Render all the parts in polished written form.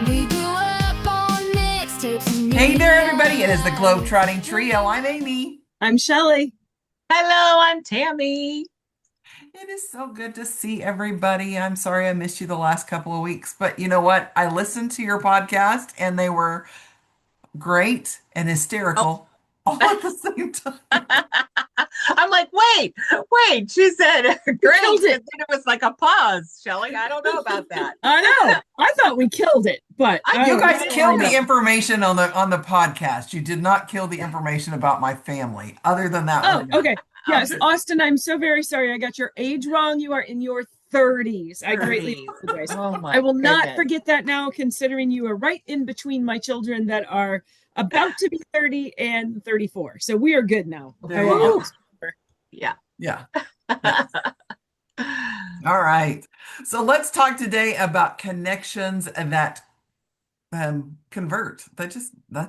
We grew up on mixtapes and Hey there, everybody. It is the GlobeTrotting Trio. I'm Amy. I'm Shelley. Hello, I'm Tammy. It is so good to see everybody. I'm sorry I missed you the last couple of weeks, but you know what? I listened to your podcast and they were great and hysterical all at the same time. I'm like, wait. She said, great. killed it. And then it was like a pause, Shelley. I don't know about that. I know. I thought we killed it, but You guys I killed know. the information on the podcast. You did not kill the information about my family. Other than that, Oh, we're good. okay. Yes, Austin, I'm so very sorry. I got your age wrong. You are in your 30s. I greatly 30s. apologize. Oh my I will not goodness. forget that now, considering you are right in between my children that are about to be 30 and 34. So we are good now. There I you will- go. Yeah. Yeah. All right. So let's talk today about connections that convert. That's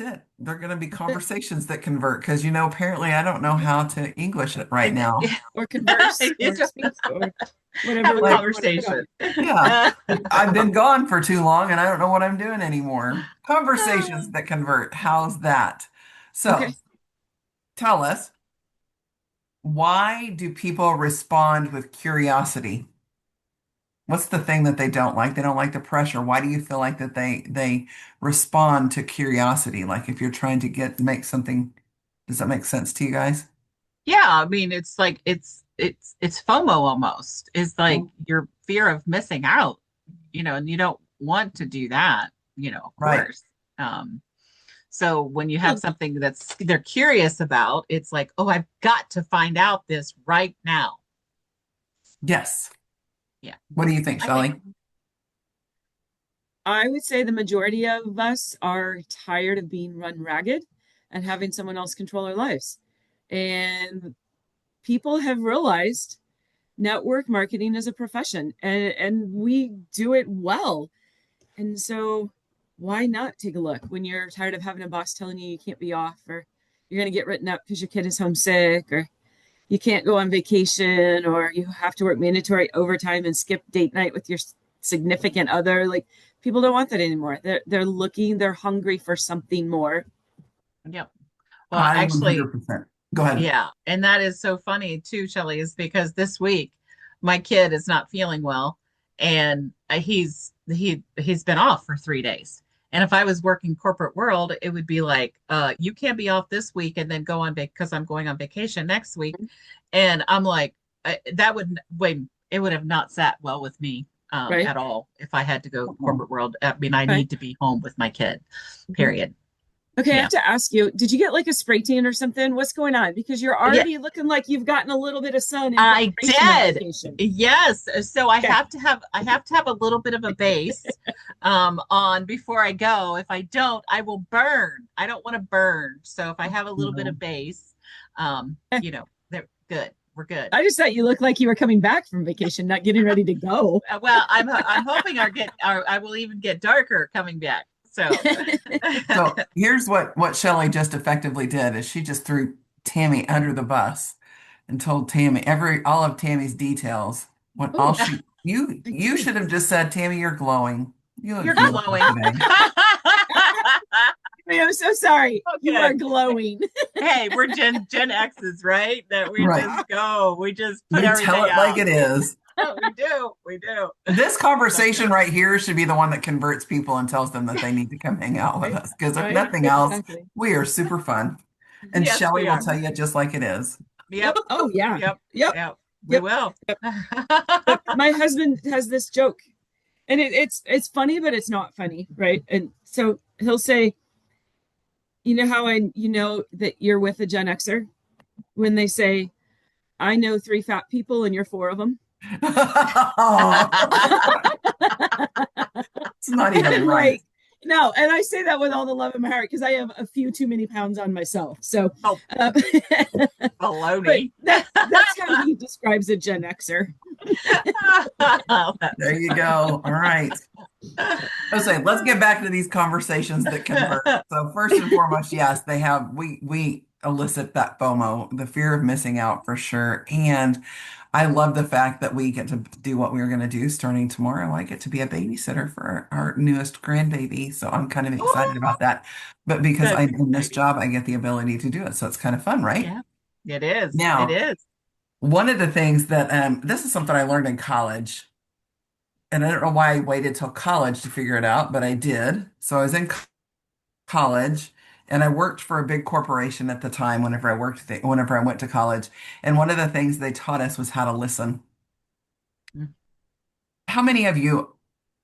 it. They're going to be conversations that convert because, apparently I don't know how to English it right now. Or converse You or just speak or whatever. Have a word you wanna put on conversation. Yeah. I've been gone for too long and I don't know what I'm doing anymore. Conversations that convert. How's that? So Okay. tell us, why do people respond with curiosity? What's the thing that they don't like? They don't like the pressure. Why do you feel like that they respond to curiosity? Like if you're trying to make something, does that make sense to you guys? Yeah, I mean, it's like it's FOMO almost. It's like your fear of missing out, and you don't want to do that, of Right. course. So when you have something that's they're curious about, it's like, oh, I've got to find out this right now. Yes. Yeah. What do you think, I Shelley? think- I would say the majority of us are tired of being run ragged and having someone else control our lives. And people have realized network marketing is a profession and we do it well. And so why not take a look when you're tired of having a boss telling you can't be off, or you're going to get written up because your kid is homesick, or you can't go on vacation, or you have to work mandatory overtime and skip date night with your significant other. Like, people don't want that anymore. They're hungry for something more. Yep. Well, I actually, 100%. Go ahead. yeah, and that is so funny too, Shelley, is because this week my kid is not feeling well, and he's been off for 3 days. And if I was working corporate world, it would be like, you can't be off this week and then go on because I'm going on vacation next week. And I'm like, it would have not sat well with me Right. at all if I had to go corporate world. I mean, I Right. need to be home with my kid, period. Okay, I Yeah. have to ask you, did you get like a spray tan or something? What's going on? Because you're already looking like you've gotten a little bit of sun. In I preparation of did. vacation. Yes. So I Okay. have to have a little bit of a base on before I go. If I don't, I will burn. I don't want to burn. So if I have a little bit of base, they're good. We're good. I just thought you looked like you were coming back from vacation, not getting ready to go. Well, I'm hoping I will even get darker coming back. So So here's what Shelley just effectively did is she just threw Tammy under the bus and told Tammy all of Tammy's details. What all she you should have just said, Tammy, you're glowing. you're beautiful glowing. today. I'm so sorry. You Okay. are glowing. Hey, we're Gen X's, right? That we Right. just go. We just We put everything tell it out. like it is. We do. This conversation right here should be the one that converts people and tells them that they need to come hang out with Right. us. Because if Right. nothing else, Exactly. we are super fun. And Yes, Shelley we will are. tell you just like it is. Yep. Oh yeah. Yep. Yep. Yep. We Yep. will. My husband has this joke, and it's funny, but it's not funny, right? And so he'll say, you know how you know that you're with a Gen Xer when they say, I know 3 fat people and you're 4 of them. It's not even right. Like, no, and I say that with all the love in my heart because I have a few too many pounds on myself. So, Oh. but Baloney. that's how he describes a Gen Xer. There you go. All right. Okay, let's get back to these conversations that convert. So first and foremost, yes, they have we elicit that FOMO, the fear of missing out for sure. And I love the fact that we get to do what we were going to do starting tomorrow. I get to be a babysitter for our newest grandbaby. So I'm kind of excited about that. But because That's I'm in this exciting. job, I get the ability to do it. So it's kind of fun, right? Yeah, it is. It Now, is. one of the things that this is something I learned in college, and I don't know why I waited till college to figure it out, but I did. So I was in college and I worked for a big corporation at the time whenever I went to college. And one of the things they taught us was how to listen. Mm. How many of you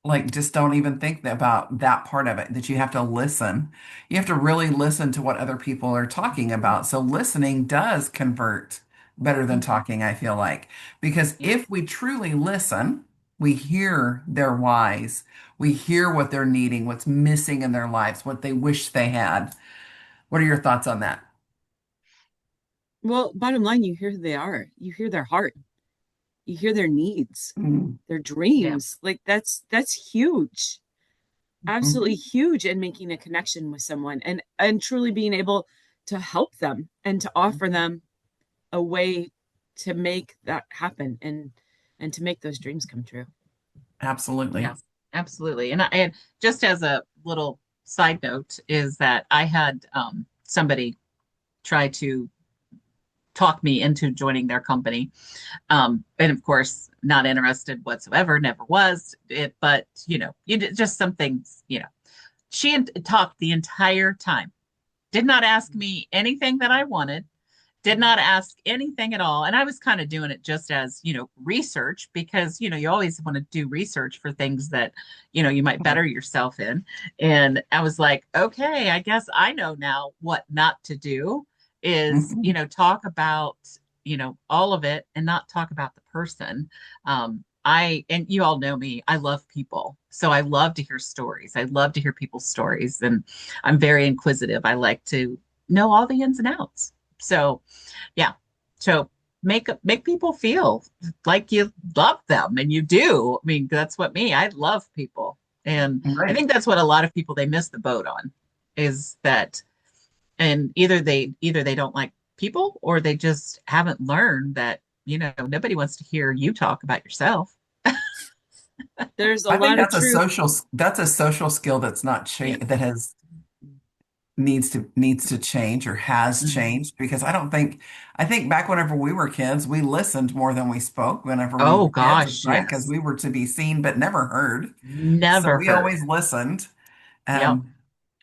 like just don't even think about that part of it, that you have to listen? You have to really listen to what other people are talking about. So listening does convert better than Mhm. talking, I feel like. Because Yeah. if we truly listen, we hear their whys. We hear what they're needing, what's missing in their lives, what they wish they had. What are your thoughts on that? Well, bottom line, you hear who they are. You hear their heart. You hear their needs, Mm. their Yeah. dreams. Like that's huge. Absolutely Mhm. huge in making a connection with someone and truly being able to help them and to offer them a way to make that happen and to make those dreams come true. Absolutely. Yes, absolutely. And just as a little side note is that I had somebody try to talk me into joining their company. And of course, not interested whatsoever, never was. But just some things, she talked the entire time, did not ask me anything that I wanted, did not ask anything at all. And I was kind of doing it just as, research because, you always want to do research for things that, you might better yourself in. And I was like, okay, I guess I know now what not to do is, Mhm. talk about, all of it and not talk about the person. And you all know me, I love people. So I love to hear stories. I love to hear people's stories. And I'm very inquisitive. I like to know all the ins and outs. So yeah. So make people feel like you love them and you do. I mean, that's what I love people. And I Right. think that's what a lot of people they miss the boat on is that and either they don't like people or they just haven't learned that, nobody wants to hear you talk about yourself. There's a I think lot of truth. that's a social skill that's not Yeah. that has needs to change or has Mhm. changed because I think back whenever we were kids, we listened more than we spoke whenever we Oh were kids, gosh, right? Because yes. we were to be seen but never heard. So Never we heard. always listened. Yep.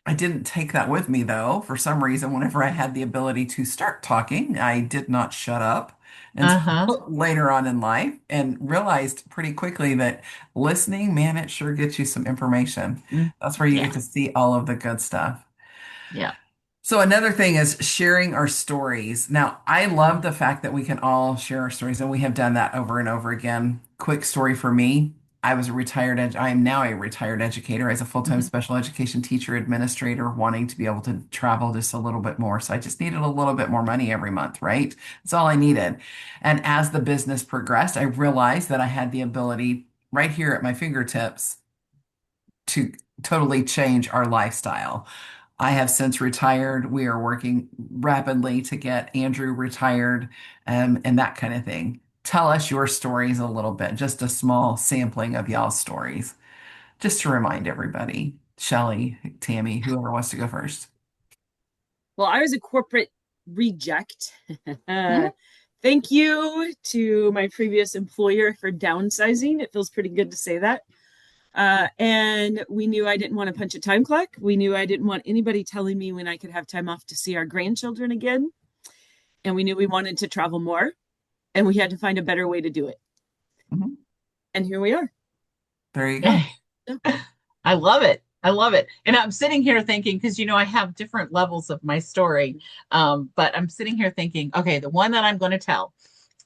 I didn't take that with me though. For some reason, whenever I had the ability to start talking, I did not shut up Uh-huh. until later on in life and realized pretty quickly that listening, man, it sure gets you some information. Mm. That's where you get Yeah. to see all of the good stuff. Yeah. So another thing is sharing our stories. Now, I love Mhm. the fact that we can all share our stories, and we have done that over and over again. Quick story for me. I am now a retired educator as a full-time Mhm. special education teacher administrator, wanting to be able to travel just a little bit more. So I just needed a little bit more money every month, right? That's all I needed. And as the business progressed, I realized that I had the ability right here at my fingertips to totally change our lifestyle. I have since retired. We are working rapidly to get Andrew retired, and that kind of thing. Tell us your stories a little bit, just a small sampling of y'all's stories, just to remind everybody. Shelly, Tammy, whoever wants to go first. Well, I was a corporate reject. Mhm. Thank you to my previous employer for downsizing. It feels pretty good to say that. And we knew I didn't want to punch a time clock. We knew I didn't want anybody telling me when I could have time off to see our grandchildren again. And we knew we wanted to travel more, and we had to find a better way to do it. Mhm. And here we are. There you go. I love it. I love it. And I'm sitting here thinking, because I have different levels of my story. But I'm sitting here thinking, okay, the one that I'm going to tell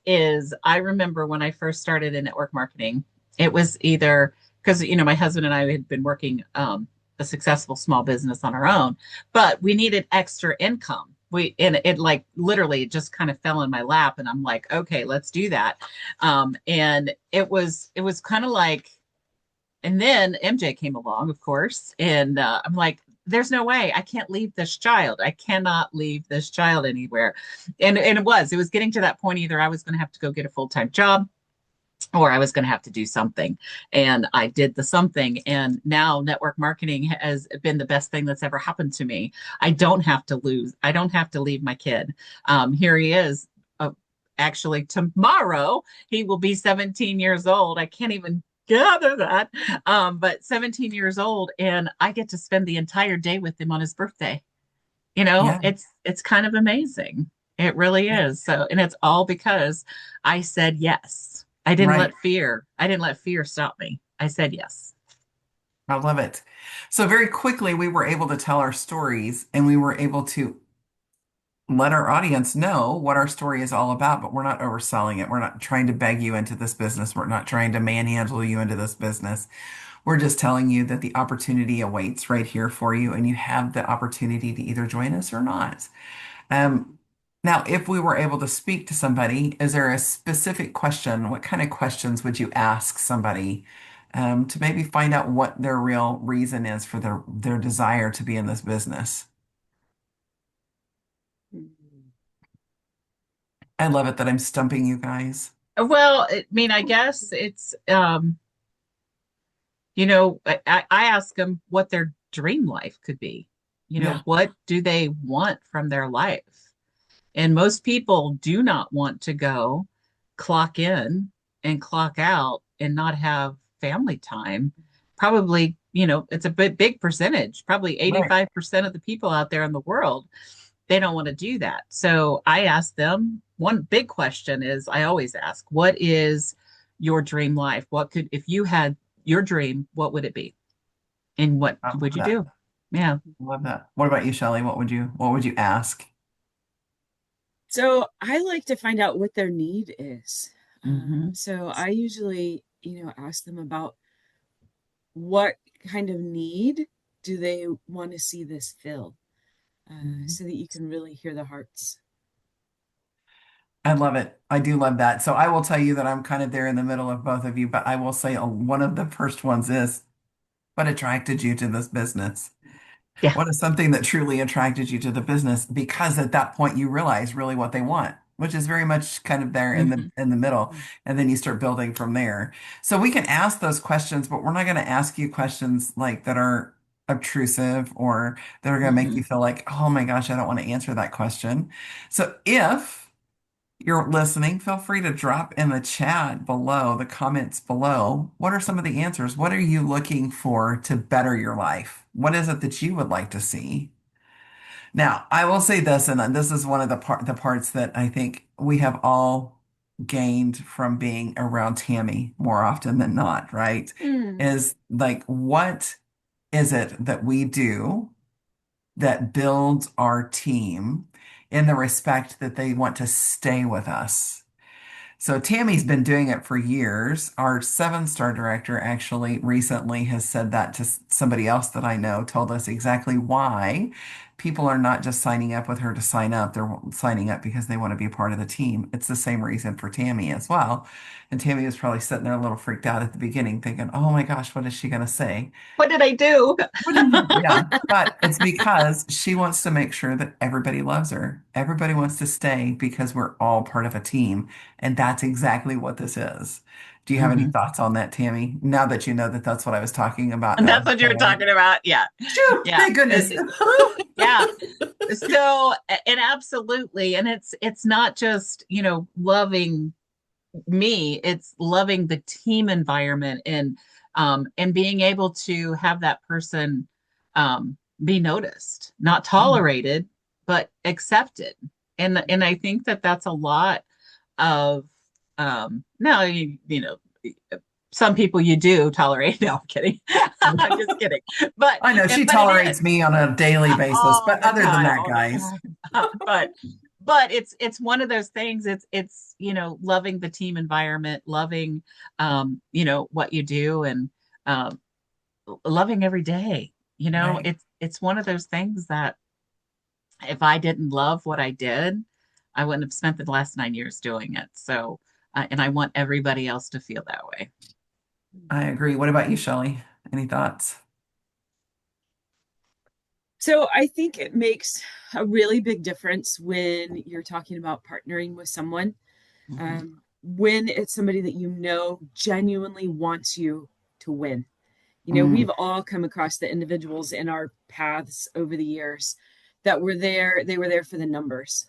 is I remember when I first started in network marketing, it was either because my husband and I had been working a successful small business on our own, but we needed extra income. And it like literally it just kind of fell in my lap, and I'm like, okay, let's do that. And it was kind of like, and then MJ came along, of course, and I'm like, there's no way I can't leave this child. I cannot leave this child anywhere. And it was getting to that point. Either I was going to have to go get a full-time job or I was going to have to do something. And I did the something. And now network marketing has been the best thing that's ever happened to me. I don't have to lose. I don't have to leave my kid. Here he is. Actually, tomorrow he will be 17 years old. I can't even gather that. But 17 years old, and I get to spend the entire day with him on his birthday. Yeah. It's kind of amazing. It really is. So, and it's all because I said yes. I didn't Right. I didn't let fear stop me. I said yes. I love it. So very quickly, we were able to tell our stories and we were able to let our audience know what our story is all about, but we're not overselling it. We're not trying to beg you into this business. We're not trying to manhandle you into this business. We're just telling you that the opportunity awaits right here for you, and you have the opportunity to either join us or not. Um, Now, if we were able to speak to somebody, is there a specific question? What kind of questions would you ask somebody to maybe find out what their real reason is for their desire to be in this business? I love it that I'm stumping you guys. Well, I mean, I guess it's I ask them what their dream life could be. Yeah, What do they want from their life? And most people do not want to go clock in and clock out and not have family time. Probably, it's a big percentage, probably right. 85% of the people out there in the world, they don't want to do that. So I ask them, one big question is I always ask, what is your dream life? If you had your dream, what would it be? And what I love would you that. do? Yeah. Love that. What about you, Shelley? What would you ask? So I like to find out what their need is. Hmm. So I usually, ask them about what kind of need do they want to see this fill, so that you can really hear the hearts. I love it. I do love that. So I will tell you that I'm kind of there in the middle of both of you, but I will say one of the first ones is what attracted you to this business? Yeah. What is something that truly attracted you to the business? Because at that point you realize really what they want, which is very much kind of there in the Hmm. in the middle, and then you start building from there. So we can ask those questions, but we're not going to ask you questions like that are obtrusive or that are going to make Hmm. you feel like, oh my gosh, I don't want to answer that question. So if you're listening, feel free to drop in the chat below, the comments below. What are some of the answers? What are you looking for to better your life? What is it that you would like to see? Now, I will say this, and this is one of the parts that I think we have all gained from being around Tammy more often than not, right? Mm. Is like, what is it that we do that builds our team in the respect that they want to stay with us? So Tammy's been doing it for years. Our seven-star director actually recently has said that to somebody else that I know, told us exactly why people are not just signing up with her to sign up. They're signing up because they want to be a part of the team. It's the same reason for Tammy as well. And Tammy was probably sitting there a little freaked out at the beginning, thinking, oh my gosh, what is she going to say? What did I do? Yeah, but it's because she wants to make sure that everybody loves her. Everybody wants to stay because we're all part of a team. And that's exactly what this is. Do you have any Hmm. thoughts on that, Tammy? Now that you know that that's what I was talking about. And Now, that's what you're talking about. Yeah. phew, Yeah. thank goodness. Yeah. So, and absolutely. And it's not just, loving me, it's loving the team environment and being able to have that person be noticed, not tolerated, but accepted. And I think that that's a lot of now some people you do tolerate. No, I'm kidding. I'm just kidding. But I know she but it is tolerates me on a daily basis, all but the other than time, that, all the guys, time. But it's one of those things. It's loving the team environment, loving what you do, and um, loving every day. right? It's one of those things that if I didn't love what I did, I wouldn't have spent the last 9 years doing it. So, and I want everybody else to feel that way. I agree. What about you, Shelley? Any thoughts? So I think it makes a really big difference when you're talking about partnering with someone, when it's somebody that you know genuinely wants you to win. We've all come across the individuals in our paths over the years that were there. They were there for the numbers,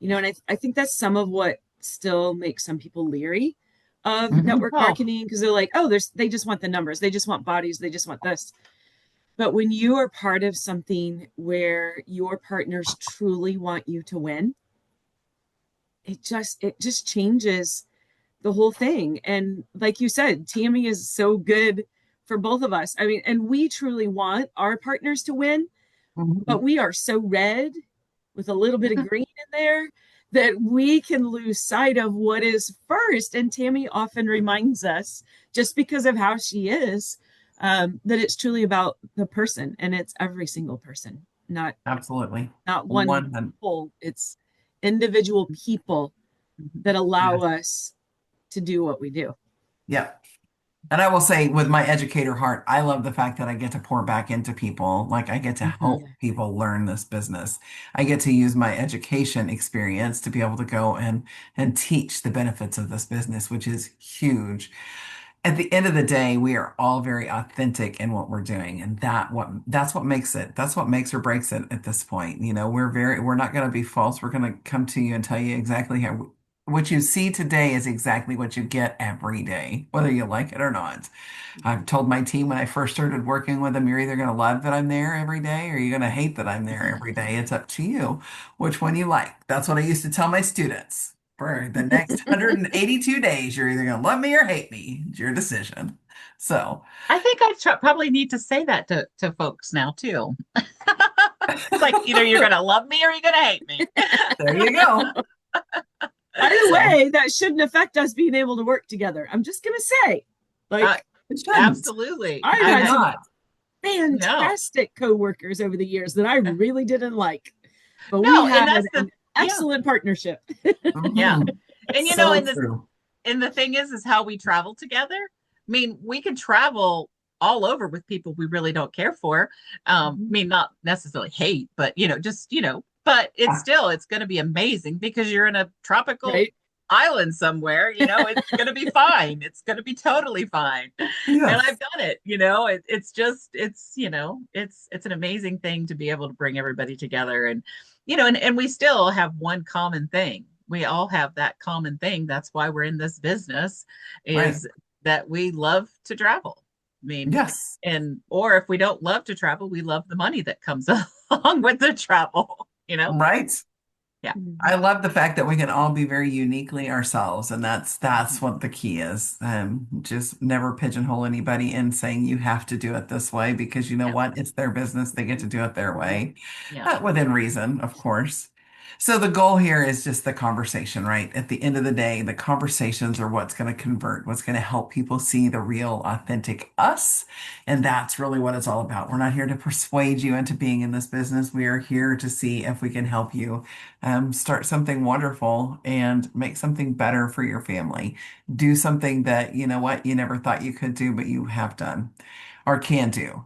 and I think that's some of what still makes some people leery of network marketing, because they're like, oh, they just want the numbers. They just want bodies. They just want this. But when you are part of something where your partners truly want you to win, it just changes the whole thing. And like you said, Tammy is so good for both of us. I mean, and we truly want our partners to win, but we are so red with a little bit of green in there that we can lose sight of what is first. And Tammy often reminds us, just because of how she is, that it's truly about the person, and it's every single person, not one whole. It's individual people that allow us to do what we do. Yeah. And I will say, with my educator heart, I love the fact that I get to pour back into people. Like, I get to help people learn this business. I get to use my education experience to be able to go and teach the benefits of this business, which is huge. At the end of the day, we are all very authentic in what we're doing, and that's what makes it. That's what makes or breaks it at this point. We're not going to be false. We're going to come to you and tell you exactly what you see today is exactly what you get every day, whether you like it or not. I've told my team when I first started working with them, you're either going to love that I'm there every day, or you're going to hate that I'm there every day. It's up to you which one you like. That's what I used to tell my students. For the next 182 days, you're either going to love me or hate me. It's your decision. So I think I probably need to say that to folks now too. It's like, either you're going to love me or you're going to hate me. There you go. By the way, that shouldn't affect us being able to work together. I'm just going to say, absolutely. I've had some fantastic coworkers over the years that I really didn't like, but we had an excellent partnership. Yeah. And and the thing is how we travel together. I mean, we can travel all over with people we really don't care for. I mean, not necessarily hate, but but it's going to be amazing because you're in a tropical island somewhere, it's going to be fine. It's going to be totally fine. Yes. And I've done it, it's an amazing thing to be able to bring everybody together. And, and we still have one common thing. We all have that common thing. That's why we're in this business, is that we love to travel. I mean, yes. Or if we don't love to travel, we love the money that comes along with the travel. Right. Yeah. I love the fact that we can all be very uniquely ourselves. And that's what the key is. Just never pigeonhole anybody in saying you have to do it this way, because you know what? It's their business. They get to do it their way. Within reason, of course. So the goal here is just the conversation, right? At the end of the day, the conversations are what's going to convert, what's going to help people see the real, authentic us. And that's really what it's all about. We're not here to persuade you into being in this business. We are here to see if we can help you start something wonderful and make something better for your family. Do something that, you never thought you could do, but you have done or can do.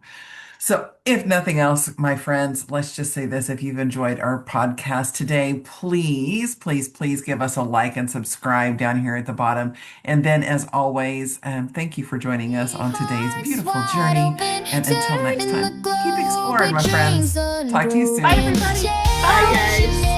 So if nothing else, my friends, let's just say this. If you've enjoyed our podcast today, please, please, please give us a like and subscribe down here at the bottom. And then, as always, thank you for joining us on today's beautiful journey. And until next time, keep exploring, my friends. Talk to you soon. Bye, everybody. Bye, guys.